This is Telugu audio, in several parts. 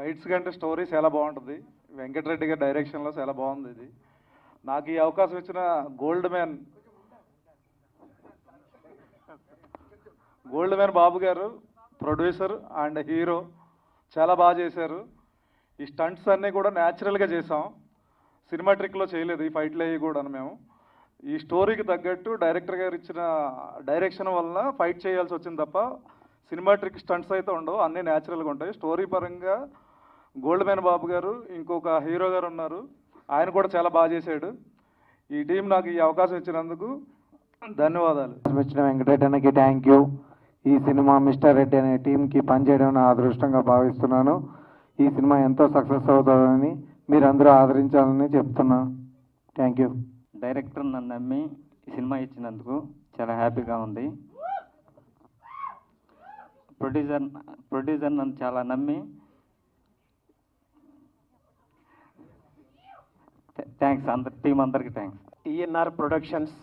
ఫైట్స్ కంటే స్టోరీ చాలా బాగుంటుంది. వెంకటరెడ్డి గారి డైరెక్షన్లో చాలా బాగుంది ఇది. నాకు ఈ అవకాశం ఇచ్చిన గోల్డ్ మ్యాన్ బాబు గారు, ప్రొడ్యూసర్ అండ్ హీరో చాలా బాగా చేశారు. ఈ స్టంట్స్ అన్నీ కూడా న్యాచురల్గా చేసాం, సినిమాట్రిక్లో చేయలేదు. ఈ ఫైట్లు అయ్యి కూడా మేము ఈ స్టోరీకి తగ్గట్టు డైరెక్టర్ గారు ఇచ్చిన డైరెక్షన్ వల్ల ఫైట్ చేయాల్సి వచ్చింది తప్ప సినిమాట్రిక్ స్టంట్స్ అయితే ఉండవు, అన్నీ న్యాచురల్గా ఉంటాయి. స్టోరీ పరంగా గోల్డ్ మ్యాన్ బాబు గారు, ఇంకొక హీరో గారు ఉన్నారు, ఆయన కూడా చాలా బాగా చేశాడు. ఈ టీం నాకు ఈ అవకాశం ఇచ్చినందుకు ధన్యవాదాలు. ఇచ్చిన వెంకటరెడ్డి అన్నకి థ్యాంక్ యూ. ఈ సినిమా మిస్టర్ రెడ్డి అనే టీంకి పనిచేయడం నా అదృష్టంగా భావిస్తున్నాను. ఈ సినిమా ఎంతో సక్సెస్ అవుతుందని మీరందరూ ఆదరించాలని చెప్తున్నాను. Thank you. డైరెక్టర్ నన్ను నమ్మి ఈ సినిమా ఇచ్చినందుకు చాలా హ్యాపీగా ఉంది. ప్రొడ్యూసర్ నన్ను చాలా నమ్మి థ్యాంక్స్. టీం అందరికీ thanks. TNR productions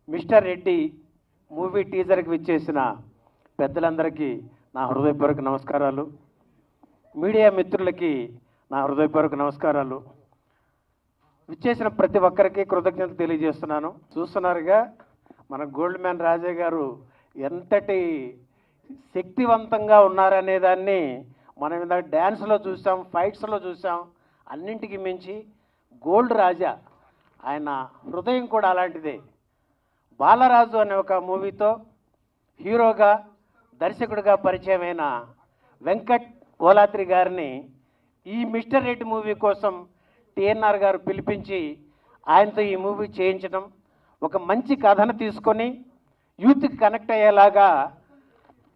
mister Reddy movie టీజర్కి విచ్చేసిన పెద్దలందరికీ నా హృదయపూర్వక నమస్కారాలు. మీడియా మిత్రులకి నా హృదయపూర్వక నమస్కారాలు. విచ్చేసిన ప్రతి ఒక్కరికి కృతజ్ఞతలు తెలియజేస్తున్నాను. చూస్తున్నారుగా మన గోల్డ్ మ్యాన్ రాజా గారు ఎంతటి శక్తివంతంగా ఉన్నారనే దాన్ని మనం ఇందాక డ్యాన్స్లో చూసాం, ఫైట్స్లో చూసాం. అన్నింటికి మించి గోల్డ్ రాజా ఆయన హృదయం కూడా అలాంటిదే. బాలరాజు అనే ఒక మూవీతో హీరోగా దర్శకుడిగా పరిచయమైన వెంకట్ ఓలాత్రి గారిని ఈ మిస్టర్ రెడ్డి మూవీ కోసం టీఎన్ఆర్ గారు పిలిపించి ఆయనతో ఈ మూవీ చేయించడం, ఒక మంచి కథను తీసుకొని యూత్కి కనెక్ట్ అయ్యేలాగా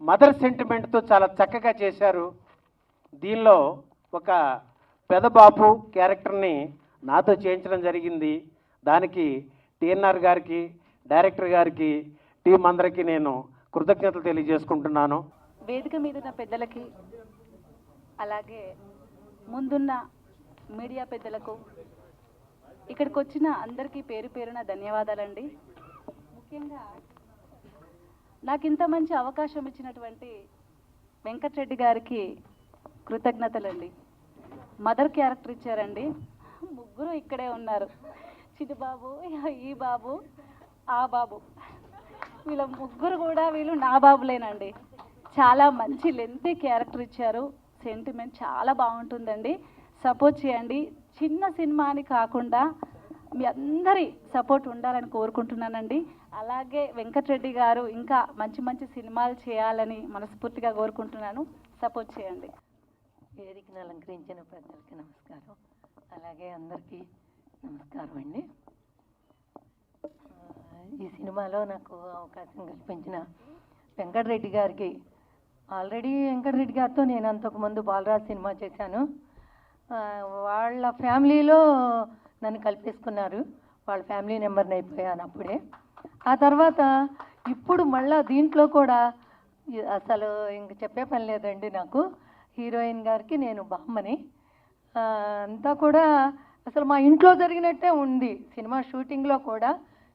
మదర్ సెంటిమెంట్తో చాలా చక్కగా చేశారు. దీనిలో ఒక పెదబాబు క్యారెక్టర్ని నాతో చేయించడం జరిగింది. దానికి టీఎన్ఆర్ గారికి, డైరెక్టర్ గారికి, టీం అందరికీ నేను కృతజ్ఞతలు తెలియజేసుకుంటున్నాను. వేదిక మీద ఉన్న పెద్దలకి, అలాగే ముందున్న మీడియా పెద్దలకు, ఇక్కడికి వచ్చిన అందరికీ పేరు పేరున ధన్యవాదాలండి. ముఖ్యంగా నాకు ఇంత మంచి అవకాశం ఇచ్చినటువంటి వెంకటరెడ్డి గారికి కృతజ్ఞతలండి. మదర్ క్యారెక్టర్ ఇచ్చారండి. ముగ్గురు ఇక్కడే ఉన్నారు, చిట్టుబాబు, ఈ బాబు, ఆ బాబు. వీళ్ళ ముగ్గురు కూడా వీళ్ళు నా బాబులేనండి. చాలా మంచి లెంతీ క్యారెక్టర్ ఇచ్చారు. సెంటిమెంట్ చాలా బాగుంటుందండి. సపోర్ట్ చేయండి. చిన్న సినిమా అని కాకుండా మీ అందరి సపోర్ట్ ఉండాలని కోరుకుంటున్నానండి. అలాగే వెంకటరెడ్డి గారు ఇంకా మంచి మంచి సినిమాలు చేయాలని మనస్ఫూర్తిగా కోరుకుంటున్నాను. సపోర్ట్ చేయండి. వేదికను అలంకరించిన పెద్దలకి నమస్కారం, అలాగే అందరికీ నమస్కారం అండి. ఈ సినిమాలో నాకు అవకాశం కల్పించిన వెంకటరెడ్డి గారికి, ఆల్రెడీ వెంకటరెడ్డి గారితో నేను అంతకుముందు బాలరాజ్ సినిమా చేశాను. వాళ్ళ ఫ్యామిలీలో నన్ను కల్పించుకున్నారు. వాళ్ళ ఫ్యామిలీ మెంబర్ని అయిపోయాను అప్పుడే. ఆ తర్వాత ఇప్పుడు మళ్ళా దీంట్లో కూడా అసలు ఇంక చెప్పే పని లేదండి. నాకు హీరోయిన్ గారికి నేను బామ్మని. అంతా కూడా అసలు మా ఇంట్లో జరిగినట్టే ఉంది. సినిమా షూటింగ్లో కూడా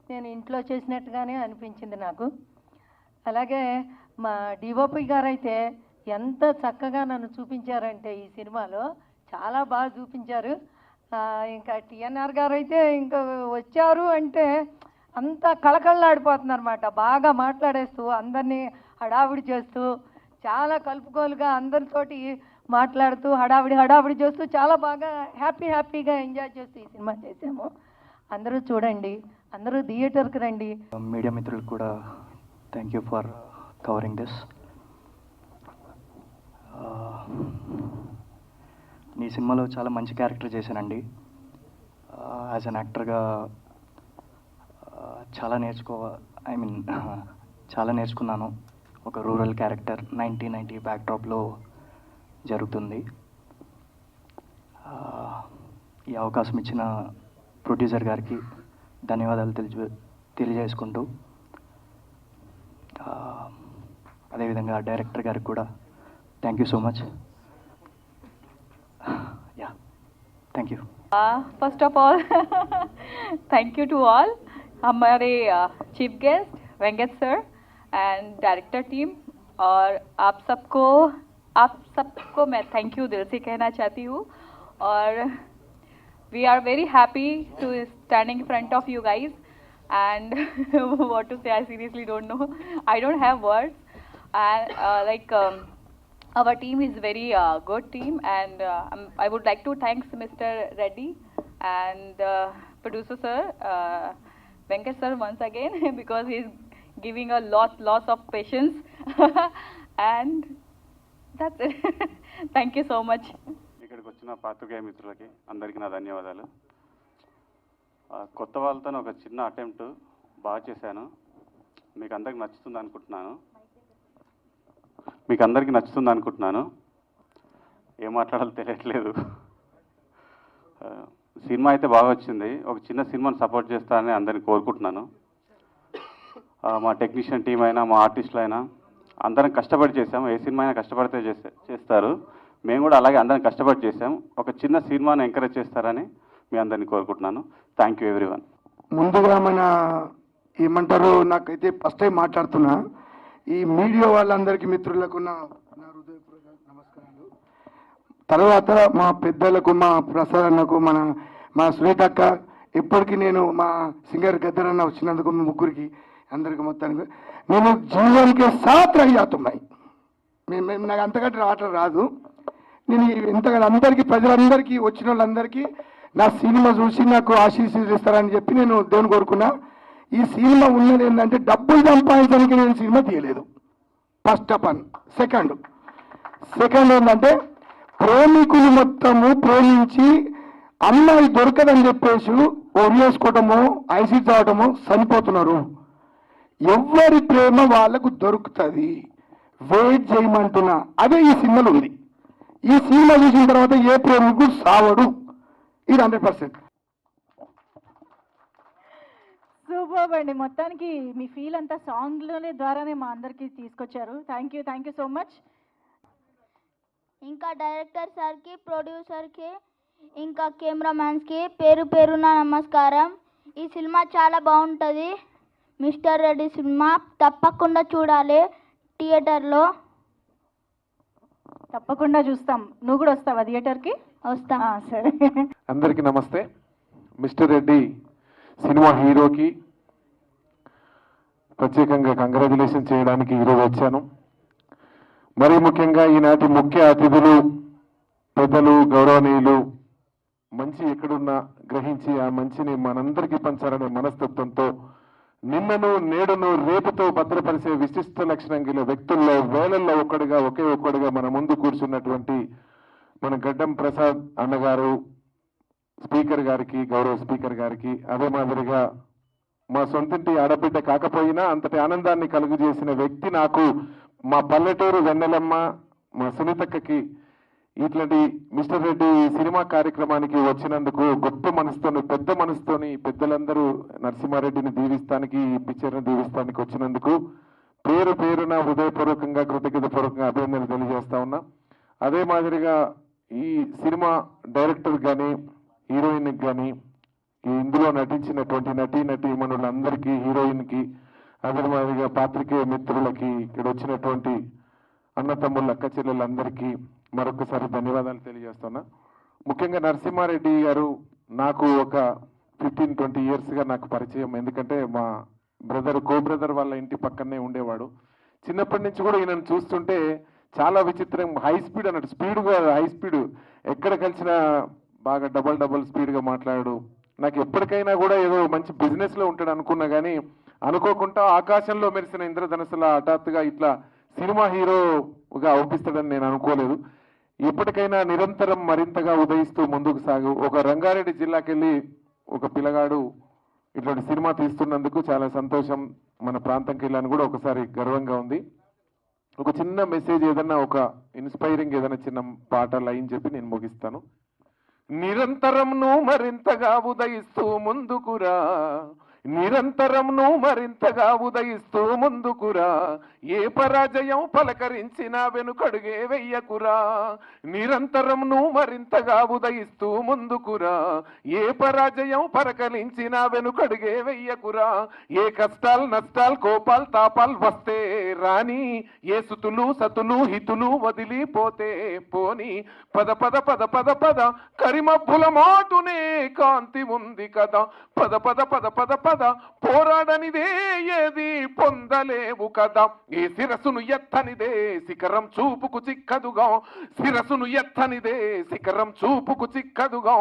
నేను ఇంట్లో చేసినట్టుగానే అనిపించింది నాకు. అలాగే మా డిఓపి గారు అయితే ఎంత చక్కగా నన్ను చూపించారంటే ఈ సినిమాలో చాలా బాగా చూపించారు. ఇంకా టీఎన్ఆర్ గారు అయితే ఇంకా వచ్చారు అంటే అంతా కళకళలాడిపోతున్నారు అన్నమాట. బాగా మాట్లాడేస్తూ అందరినీ హడావిడి చేస్తూ చాలా కలుపుకోలుగా అందరితోటి మాట్లాడుతూ హడావిడి చేస్తూ చాలా బాగా హ్యాపీగా ఎంజాయ్ చేస్తూ ఈ సినిమా చేసాము. అందరూ చూడండి, అందరూ థియేటర్కి రండి. మీడియా మిత్రులకు కూడా thank you for covering this. ఈ సినిమాలో చాలా మంచి క్యారెక్టర్ చేశానండి. యాజ్ అన్ యాక్టర్గా చాలా నేర్చుకున్నాను. ఒక రూరల్ క్యారెక్టర్ 1990 బ్యాక్డ్రాప్లో జరుగుతుంది. ఈ అవకాశం ఇచ్చిన ప్రొడ్యూసర్ గారికి ధన్యవాదాలు తెలియజేసుకుంటూ, అదేవిధంగా డైరెక్టర్ గారికి కూడా thank you so much. Yeah, thank you. First of all thank you to all हमारे chief guest Venkat sir and director team और आप सबको आप सबको मैं थैंक यू दिल से कहना चाहती हूँ और we are very happy to standing in front of you guys and what to say I seriously don't know. I don't have words and our team is very good team and I would like to thank Mr. Reddy and producer sir Venkat sir once again because he is giving a lots of patience and that's it. Thank you so much. ఇక్కడికి వచ్చిన పాత్రికేయ మిత్రులకి అందరికీ నా ధన్యవాదాలు. కొత్త వాళ్ళతో ఒక చిన్న అటెంప్ట్ బాగా చేశాను. మీకు అందరికి నచ్చుతుంది అనుకుంటున్నాను. ఏం మాట్లాడాలో తెలియట్లేదు. సినిమా అయితే బాగా వచ్చింది. ఒక చిన్న సినిమాని సపోర్ట్ చేస్తానని అందరిని కోరుకుంటున్నాను. మా టెక్నీషియన్ టీం అయినా మా ఆర్టిస్టులు అయినా అందరం కష్టపడి చేసాం. ఏ సినిమా అయినా కష్టపడితే చేస్తారు. మేము కూడా అలాగే అందరం కష్టపడి చేసాం. ఒక చిన్న సినిమాని ఎంకరేజ్ చేస్తారని మీ అందరినీ కోరుకుంటున్నాను. Thank you everyone. ముందుగా మన ఏమంటారు, నాకైతే ఫస్ట్ టైం మాట్లాడుతున్నా. ఈ మీడియా వాళ్ళందరికీ మిత్రులకు నా హృదయపూర్వక నమస్కారాలు. తర్వాత మా పెద్దలకు, మా ప్రసాదన్నకు, మా సునీతక్క, ఇప్పటికీ నేను మా సింగర్ గద్దరన్న వచ్చినందుకు మీ ముగ్గురికి అందరికి మొత్తానికి నేను జీవన్కే సాత్ రహి జాతున్నాయి. మేము నాకు అంతకంటే ఆటలు రాదు. నేను ఇంతగా అందరికీ, ప్రజలందరికీ, వచ్చిన వాళ్ళందరికీ నా సినిమా చూసి నాకు ఆశీస్సులు ఇస్తారని చెప్పి నేను దేవుని కోరుకున్నా. ఈ సినిమా ఉన్నది ఏంటంటే డబ్బులు సంపాదించడానికి నేను సినిమా తీయలేదు. First of all. సెకండ్ ఏంటంటే ప్రేమికులు మొత్తము ప్రేమించి అమ్మాయి దొరకదని చెప్పేసి ఒరియేసుకోవటము, ఐసీ చావటము, చనిపోతున్నారు. ఎవరి ప్రేమ వాళ్ళకు దొరుకుతుంది, వెయిట్ చేయమంటున్నా. అదే ఈ సినిమాలో ఉంది. ఈ సినిమా చూసిన తర్వాత ఏ ప్రేమికుడు సావడు. ఇది 100%. సూపర్ అండి. మొత్తానికి మీ ఫీల్ అంతా సాంగ్లోనే ద్వారానే మా అందరికి తీసుకొచ్చారు. Thank you so much. ఇంకా డైరెక్టర్ సార్కి, ప్రొడ్యూసర్కి, ఇంకా కెమెరామ్యాన్స్కి పేరున నమస్కారం. ఈ సినిమా చాలా బాగుంటుంది. మిస్టర్ రెడ్డి సినిమా తప్పకుండా చూడాలి థియేటర్లో. తప్పకుండా చూస్తాం. నువ్వు కూడా వస్తావా థియేటర్కి? వస్తా. సరే. అందరికీ నమస్తే. మిస్టర్ రెడ్డి సినిమా హీరోకి ప్రత్యేకంగా కంగ్రాచులేషన్ చేయడానికి ఈరోజు వచ్చాను. మరీ ముఖ్యంగా ఈనాటి ముఖ్య అతిథులు, పెద్దలు, గౌరవనీయులు, మంచి ఎక్కడున్నా గ్రహించి ఆ మంచిని మనందరికీ పంచాలనే మనస్తత్వంతో నిన్నను, నేడును, రేపుతో భద్రపరిచే విశిష్ట లక్షణం గల వ్యక్తుల్లో వేలల్లో ఒకే ఒక్కడుగా మన ముందు కూర్చున్నటువంటి మన గడ్డం ప్రసాద్ అన్నగారు, స్పీకర్ గారికి, గౌరవ స్పీకర్ గారికి, అదే మాదిరిగా మా సొంతింటి ఆడబిడ్డ కాకపోయినా అంతటి ఆనందాన్ని కలుగు చేసిన వ్యక్తి నాకు మా పల్లెటూరు వెన్నెలమ్మ, మా సునీతక్కకి ఇట్లాంటి మిస్టర్ రెడ్డి సినిమా కార్యక్రమానికి వచ్చినందుకు గొప్ప మనసుతోని, పెద్ద మనసుతోని పెద్దలందరూ నరసింహారెడ్డిని దీవిస్తానికి, ఈ పిక్చర్ని దీవిస్తానికి వచ్చినందుకు పేరున హృదయపూర్వకంగా, కృతజ్ఞతాపూర్వకంగా అభినందనలు తెలియజేస్తా ఉన్నా. అదే మాదిరిగా ఈ సినిమా డైరెక్టర్ కానీ, హీరోయిన్కి కానీ, ఇందులో నటించినటువంటి నటీమణులందరికీ, హీరోయిన్కి, అదే మాదిరిగా పాత్రికేయ మిత్రులకి, ఇక్కడ వచ్చినటువంటి అన్నతమ్ముళ్ళ, అక్క చెల్లెలందరికీ మరొకసారి ధన్యవాదాలు తెలియజేస్తున్నా. ముఖ్యంగా నరసింహారెడ్డి గారు నాకు ఒక 15-20 ఇయర్స్గా నాకు పరిచయం. ఎందుకంటే మా కో బ్రదర్ వాళ్ళ ఇంటి పక్కనే ఉండేవాడు. చిన్నప్పటి నుంచి కూడా ఈయనను చూస్తుంటే చాలా విచిత్రం, హై స్పీడ్ అన్నట్టు, హై స్పీడ్ ఎక్కడ కలిసినా బాగా డబల్ స్పీడ్గా మాట్లాడు. నాకు ఎప్పటికైనా కూడా ఏదో మంచి బిజినెస్లో ఉంటాడు అనుకున్నా కానీ అనుకోకుండా ఆకాశంలో మెరిసిన ఇంద్రధనస్సులా హఠాత్తుగా ఇట్లా సినిమా హీరోగా అవుపిస్తాడని నేను అనుకోలేదు. ఎప్పటికైనా నిరంతరం మరింతగా ఉదయిస్తూ ముందుకు సాగు. ఒక రంగారెడ్డి జిల్లాకి వెళ్ళి ఒక పిల్లగాడు ఇట్లాంటి సినిమా తీస్తున్నందుకు చాలా సంతోషం. మన ప్రాంతంకి వెళ్ళాను కూడా ఒకసారి గర్వంగా ఉంది. ఒక చిన్న మెసేజ్, ఏదన్నా ఒక ఇన్స్పైరింగ్ ఏదైనా చిన్న పాట లైన్ చెప్పి నేను ముగిస్తాను. నిరంతరం నువ్వు మరింతగా ఉదయిస్తూ ముందుకురా, నిరంతరం నువ్వు మరింతగా ఉదయిస్తూ ముందుకురా, ఏ పరాజయం పలకరించినా వెనుకడుగే వెయ్యకురా. నిరంతరం నువ్వు మరింతగా ఉదయిస్తూ ముందుకురా, ఏ పరాజయం పలకరించినా వెనుకడుగే వెయ్యకురా. ఏ కష్టాలు, నష్టాలు, కోపాలు, తాపాలు వస్తే రాని ఏ సుతులు సతులు హితులు వదిలిపోతే పోని పద పద పద పద పద కరిమబ్బుల మాటునే కాంతి ఉంది కదా పద పద పద పద పద పోరాడనిదే ఏది పొందలేవు కదా ఈ శిరసును ఎత్తనిదే శిఖరం చూపుకు చిక్కదుగా శిరసును ఎత్తనిదే శిఖరం చూపుకు చిక్కదుగా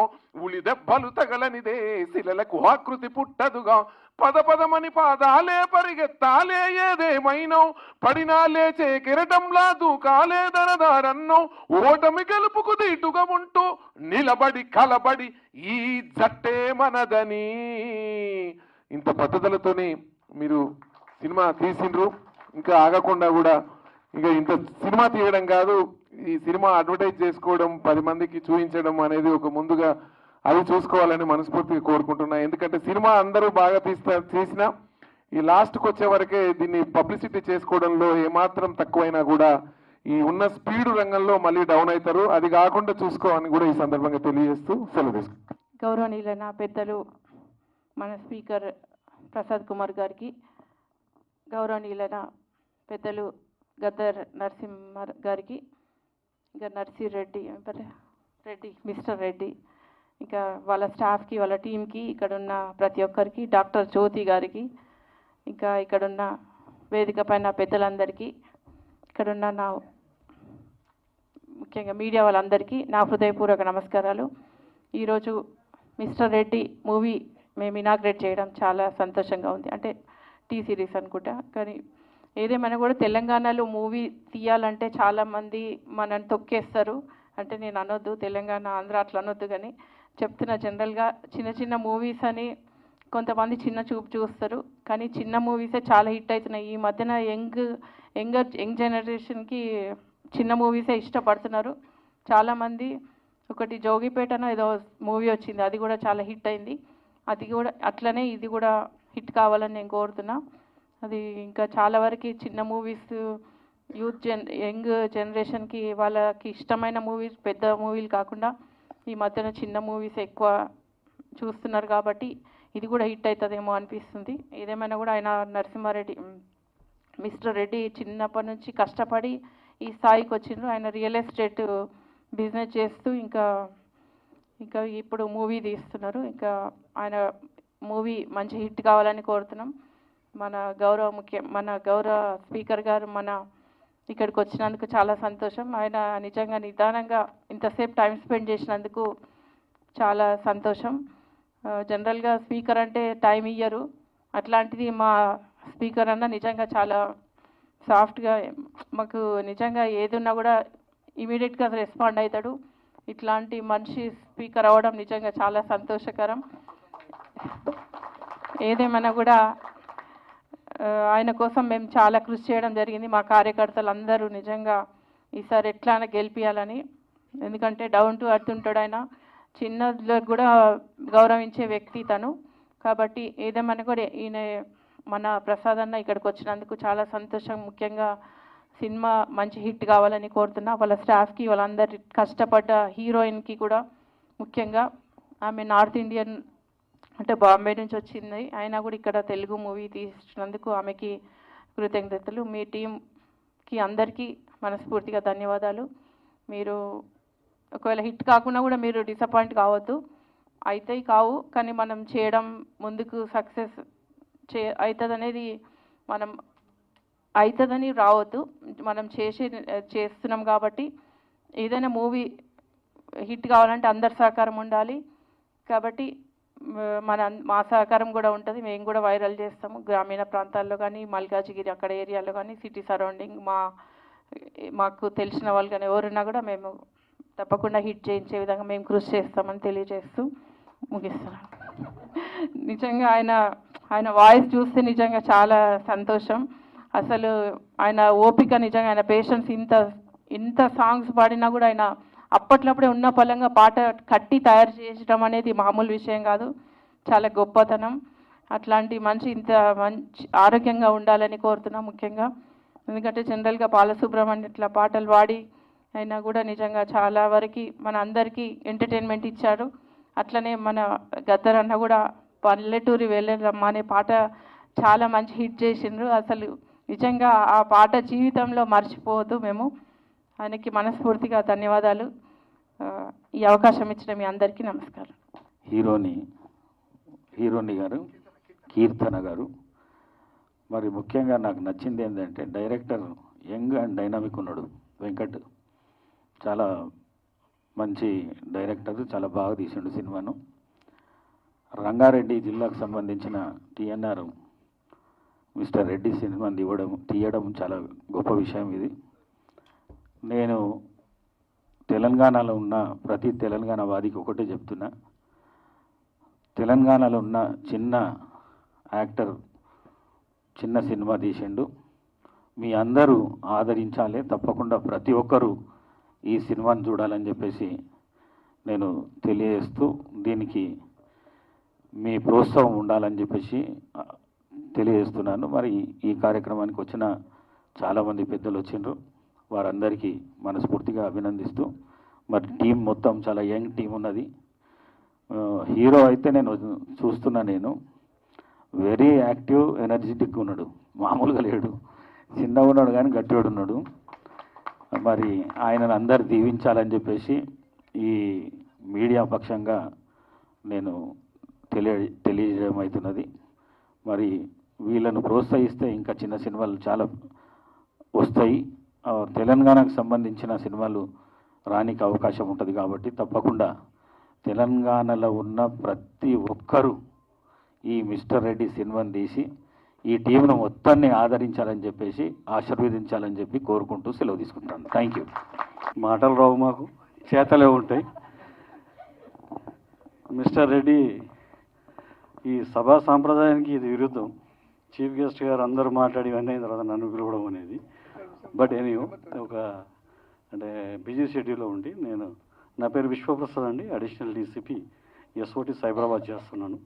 ఉలి దెబ్బలు తగలనిదే శిలలకు ఆకృతి పుట్టదుగా పద పదమని పాదాలే పరిగెత్తాలే ఏదేమైనా పడినా లేచే కిరటంలా దూకాలే దరదారన్నో ఓటమి గెలుపుకు దీటుగా ఉంటూ నిలబడి కలబడి ఈ జట్టే మనదని ఇంత పద్ధతులతోనే మీరు సినిమా తీసిండ్రు. ఇంకా ఆగకుండా కూడా ఇంకా ఇంత సినిమా తీయడం కాదు, ఈ సినిమా అడ్వర్టైజ్ చేసుకోవడం 10 మందికి చూపించడం అనేది ఒక ముందుగా అది చూసుకోవాలని మనస్ఫూర్తిగా కోరుకుంటున్నా. ఎందుకంటే సినిమా అందరూ బాగా తీసినా ఈ లాస్ట్కి వచ్చే వరకే దీన్ని పబ్లిసిటీ చేసుకోవడంలో ఏమాత్రం తక్కువైనా కూడా ఈ ఉన్న స్పీడ్ రంగంలో మళ్ళీ డౌన్ అవుతారు. అది కాకుండా చూసుకోవాలని కూడా ఈ సందర్భంగా తెలియజేస్తూ సెలవు తీసుకుంటాను. గౌరవనీయులైన పెద్దలు మన స్పీకర్ ప్రసాద్ కుమార్ గారికి, గౌరవనీయులైన పెద్దలు గద్దర్ నరసింహ గారికి, ఇంకా నర్సిరెడ్డి రెడ్డి మిస్టర్ రెడ్డి, ఇంకా వాళ్ళ స్టాఫ్కి వాళ్ళ టీంకి, ఇక్కడున్న ప్రతి ఒక్కరికి, డాక్టర్ జ్యోతి గారికి, ఇంకా ఇక్కడున్న వేదిక పైన పెద్దలందరికీ, ఇక్కడున్న నా ముఖ్యంగా మీడియా వాళ్ళందరికీ నా హృదయపూర్వక నమస్కారాలు. ఈరోజు మిస్టర్ రెడ్డి మూవీ మేము ఇనాగ్రేట్ చేయడం చాలా సంతోషంగా ఉంది. అంటే టీ సిరీస్ అనుకుంటా, కానీ ఏదేమైనా కూడా తెలంగాణలో మూవీ తీయాలంటే చాలామంది మనని తొక్కేస్తారు. అంటే నేను అనొద్దు, తెలంగాణ ఆంధ్ర అట్లా అనొద్దు, కానీ చెప్తున్నా జనరల్గా చిన్న చిన్న మూవీస్ అని కొంతమంది చిన్న చూపు చూస్తారు, కానీ చిన్న మూవీసే చాలా హిట్ అవుతున్నాయి. ఈ మధ్యన యంగ్ జనరేషన్కి చిన్న మూవీసే ఇష్టపడుతున్నారు చాలామంది. ఒకటి జోగిపేటనో ఏదో మూవీ వచ్చింది, అది కూడా చాలా హిట్ అయింది. అది కూడా అట్లనే ఇది కూడా హిట్ కావాలని నేను కోరుతున్నా. అది ఇంకా చాలా వరకు చిన్న మూవీస్ యంగ్ జనరేషన్కి వాళ్ళకి ఇష్టమైన మూవీస్ పెద్ద మూవీలు కాకుండా ఈ మధ్యన చిన్న మూవీస్ ఎక్కువ చూస్తున్నారు, కాబట్టి ఇది కూడా హిట్ అవుతుందేమో అనిపిస్తుంది. ఏదేమైనా కూడా ఆయన నరసింహారెడ్డి మిస్టర్ రెడ్డి చిన్నప్పటి నుంచి కష్టపడి ఈ స్థాయికి వచ్చిండ్రు. ఆయన రియల్ ఎస్టేట్ బిజినెస్ చేస్తూ ఇంకా ఇప్పుడు మూవీ తీస్తున్నారు. ఇంకా ఆయన మూవీ మంచి హిట్ కావాలని కోరుతున్నాం. మన గౌరవ స్పీకర్ గారు ఇక్కడికి వచ్చినందుకు చాలా సంతోషం. ఆయన నిజంగా నిదానంగా ఇంతసేపు టైం స్పెండ్ చేసినందుకు చాలా సంతోషం. జనరల్గా స్పీకర్ అంటే టైం ఇయ్యరు, అట్లాంటిది మా స్పీకర్ అన్న నిజంగా చాలా సాఫ్ట్గా మాకు నిజంగా ఏది ఉన్నా కూడా ఇమీడియట్గా రెస్పాండ్ అవుతాడు. ఇట్లాంటి మనిషి స్పీకర్ అవ్వడం నిజంగా చాలా సంతోషకరం. ఏదేమైనా కూడా ఆయన కోసం మేము చాలా కృషి చేయడం జరిగింది. మా కార్యకర్తలు అందరూ నిజంగా ఈసారి ఎట్లా గెలిపియాలని, ఎందుకంటే డౌన్ టు అర్త్ ఉంటాడు ఆయన, చిన్నలకు కూడా గౌరవించే వ్యక్తి తను. కాబట్టి ఏదేమైనా కూడా ఈయన మన ప్రసాద్ అన్న ఇక్కడికి వచ్చినందుకు చాలా సంతోషం. ముఖ్యంగా సినిమా మంచి హిట్ కావాలని కోరుతున్నా. వాళ్ళ స్టాఫ్కి, వాళ్ళందరి కష్టపడ్డ హీరోయిన్కి కూడా ముఖ్యంగా, ఆమె నార్త్ ఇండియన్ అంటే బాంబే నుంచి వచ్చింది, అయినా కూడా ఇక్కడ తెలుగు మూవీ తీసినందుకు ఆమెకి కృతజ్ఞతలు. మీ టీంకి అందరికీ మనస్ఫూర్తిగా ధన్యవాదాలు. మీరు ఒకవేళ హిట్ కాకుండా కూడా మీరు డిసప్పాయింట్ కావద్దు, అయితే కావు, కానీ మనం చేయడం ముందుకు సక్సెస్ అవుతుంది అనేది మనం అవుతుందని రావద్దు. మనం చేస్తున్నాం కాబట్టి ఏదైనా మూవీ హిట్ కావాలంటే అందరి సహకారం ఉండాలి. కాబట్టి మా సహకారం కూడా ఉంటుంది. మేము కూడా వైరల్ చేస్తాము గ్రామీణ ప్రాంతాల్లో కానీ, మల్కాజిగిరి అక్కడ ఏరియాలో కానీ, సిటీ సరౌండింగ్ మాకు తెలిసిన వాళ్ళు కానీ ఎవరున్నా కూడా మేము తప్పకుండా హిట్ చేయించే విధంగా మేము కృషి చేస్తామని తెలియజేస్తూ ముగిస్తున్నాను. నిజంగా ఆయన వాయిస్ చూస్తే నిజంగా చాలా సంతోషం. అసలు ఆయన ఓపిక, నిజంగా ఆయన పేషెన్స్, ఇంత సాంగ్స్ పాడినా కూడా ఆయన అప్పట్లప్పుడే ఉన్న పలంగా పాట కట్టి తయారు చేయడం అనేది మామూలు విషయం కాదు, చాలా గొప్పతనం. అట్లాంటి మనిషి ఇంత మంచి ఆరోగ్యంగా ఉండాలని కోరుతున్నాం ముఖ్యంగా. ఎందుకంటే జనరల్గా బాలసుబ్రహ్మణ్యం ఇట్లా పాటలు పాడి అయినా కూడా నిజంగా చాలా వరకు మన అందరికీ ఎంటర్టైన్మెంట్ ఇచ్చారు. అట్లనే మన గద్దర్ అన్న కూడా పల్లెటూరి వెళ్ళరమ్మ అనే పాట చాలా మంచి హిట్ చేసిండ్రు. అసలు నిజంగా ఆ పాట జీవితంలో మర్చిపోవద్దు మేము. ఆయనకి మనస్ఫూర్తిగా ధన్యవాదాలు. ఈ అవకాశం ఇచ్చిన మీ అందరికీ నమస్కారం. హీరోని గారు కీర్తన గారు, మరి ముఖ్యంగా నాకు నచ్చింది ఏంటంటే డైరెక్టర్ యంగ్ అండ్ డైనామిక్ ఉన్నాడు వెంకట్. చాలా మంచి డైరెక్టర్, చాలా బాగా తీసిండు సినిమాను. రంగారెడ్డి జిల్లాకు సంబంధించిన టీఎన్ఆర్ మిస్టర్ రెడ్డి సినిమాని తీయడం చాలా గొప్ప విషయం ఇది. నేను తెలంగాణలో ఉన్న ప్రతి తెలంగాణ వాదికి ఒకటే చెప్తున్నా, తెలంగాణలో ఉన్న చిన్న యాక్టర్ చిన్న సినిమా తీసిండు, మీ అందరూ ఆదరించాలి, తప్పకుండా ప్రతి ఒక్కరూ ఈ సినిమాని చూడాలని చెప్పేసి నేను తెలియజేస్తూ దీనికి మీ ప్రోత్సాహం ఉండాలని చెప్పేసి తెలియజేస్తున్నాను. మరి ఈ కార్యక్రమానికి వచ్చిన చాలామంది పెద్దలు వచ్చిండ్రు, వారందరికీ మనస్ఫూర్తిగా అభినందిస్తూ, మరి టీం మొత్తం చాలా యంగ్ టీం ఉన్నది. హీరో అయితే నేను చూస్తున్నా, నేను వెరీ యాక్టివ్ ఎనర్జెటిక్ ఉన్నాడు, మామూలుగా లేడు, చిన్నగా ఉన్నాడు కానీ గట్టివాడు ఉన్నాడు. మరి ఆయనను అందరు దీవించాలని చెప్పేసి ఈ మీడియా పక్షంగా నేను తెలియజేయడం అవుతున్నది. మరి వీళ్ళను ప్రోత్సహిస్తే ఇంకా చిన్న సినిమాలు చాలా వస్తాయి. తెలంగాణకు సంబంధించిన సినిమాలు రానికి అవకాశం ఉంటుంది కాబట్టి తప్పకుండా తెలంగాణలో ఉన్న ప్రతి ఒక్కరూ ఈ మిస్టర్ రెడ్డి సినిమాని తీసి ఈ టీంను మొత్తాన్ని ఆదరించాలని చెప్పేసి ఆశీర్వదించాలని చెప్పి కోరుకుంటూ సెలవు తీసుకుంటాను. Thank you. మాటలు రావు, మాకు చేతలే ఉంటాయి. మిస్టర్ రెడ్డి ఈ సభా సాంప్రదాయానికి ఇది విరుద్ధం. చీఫ్ గెస్ట్ గారు అందరూ మాట్లాడి ఇవన్నీ అయిన తర్వాత నన్ను పిలవడం అనేది. బట్ ఒక అంటే బిజీ షెడ్యూల్లో ఉండి నా పేరు విశ్వప్రసాద్ అండి, అడిషనల్ డీసీపీ ఎస్ఓటి సైబరాబాద్ చేస్తున్నాను.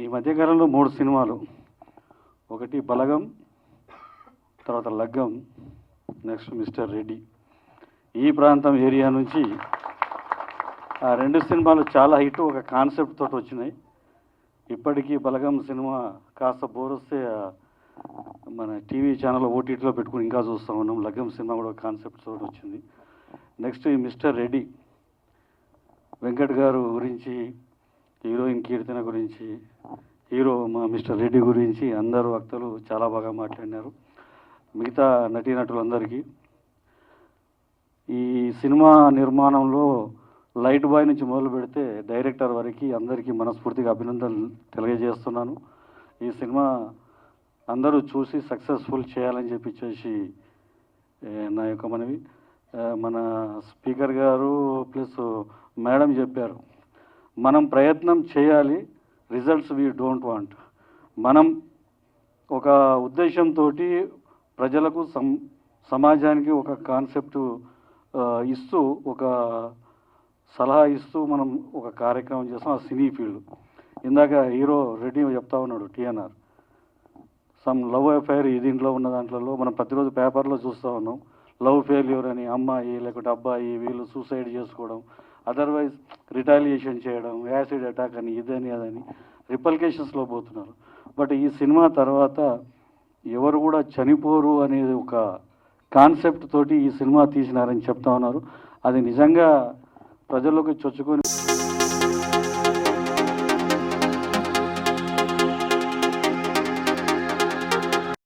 ఈ మధ్యకాలంలో 3 సినిమాలు, ఒకటి బలగం, తర్వాత లగ్గం, నెక్స్ట్ మిస్టర్ రెడ్డి. ఈ ప్రాంతం ఏరియా నుంచి ఆ 2 సినిమాలు చాలా హిట్, ఒక కాన్సెప్ట్ తోటి వచ్చినాయి. ఇప్పటికీ బలగం సినిమా కాస్త బోర్ వస్తే మన టీవీ ఛానల్ ఓటీటీలో పెట్టుకుని ఇంకా చూస్తూ ఉన్నాం. లగ్గం సినిమా కూడా కాన్సెప్ట్ తోటి వచ్చింది. నెక్స్ట్ ఈ మిస్టర్ రెడ్డి, వెంకట్ గారు గురించి, హీరోయిన్ కీర్తన గురించి, హీరో మా మిస్టర్ రెడ్డి గురించి అందరూ వక్తలు చాలా బాగా మాట్లాడినారు. మిగతా నటీనటులందరికీ ఈ సినిమా నిర్మాణంలో లైట్ బాయ్ నుంచి మొదలు పెడితే డైరెక్టర్ వరకు అందరికీ మనస్ఫూర్తిగా అభినందనలు తెలియజేస్తున్నాను. ఈ సినిమా అందరూ చూసి సక్సెస్ఫుల్ చేయాలని చెప్పి నా యొక్క మనవి. మన స్పీకర్ గారు ప్లస్ మేడం చెప్పారు, మనం ప్రయత్నం చేయాలి, రిజల్ట్స్ వీ డోంట్ వాంట్. మనం ఒక ఉద్దేశంతో ప్రజలకు సమాజానికి ఒక కాన్సెప్ట్ ఇస్తూ, ఒక సలహా ఇస్తూ మనం ఒక కార్యక్రమం చేస్తాం. ఆ సినీ ఫీల్డ్ ఇందాక హీరో రెడ్డి చెప్తా ఉన్నాడు, టీఎన్ఆర్ సమ్ లవ్ అఫైర్ దీంట్లో ఉన్న దాంట్లో మనం ప్రతిరోజు పేపర్లో చూస్తూ ఉన్నాం. లవ్ ఫెయిల్యూర్ అని అమ్మాయి లేకుంటే అబ్బాయి వీళ్ళు సూసైడ్ చేసుకోవడం, అదర్వైజ్ రిటాలియేషన్ చేయడం, యాసిడ్ అటాక్ అని ఇదని అదని రిపల్కేషన్స్లో పోతున్నారు. బట్ ఈ సినిమా తర్వాత ఎవరు కూడా చనిపోరు అనేది ఒక కాన్సెప్ట్ తోటి ఈ సినిమా తీసినారని చెప్తా ఉన్నారు. అది నిజంగా ప్రజల్లోకి చొచ్చుకొని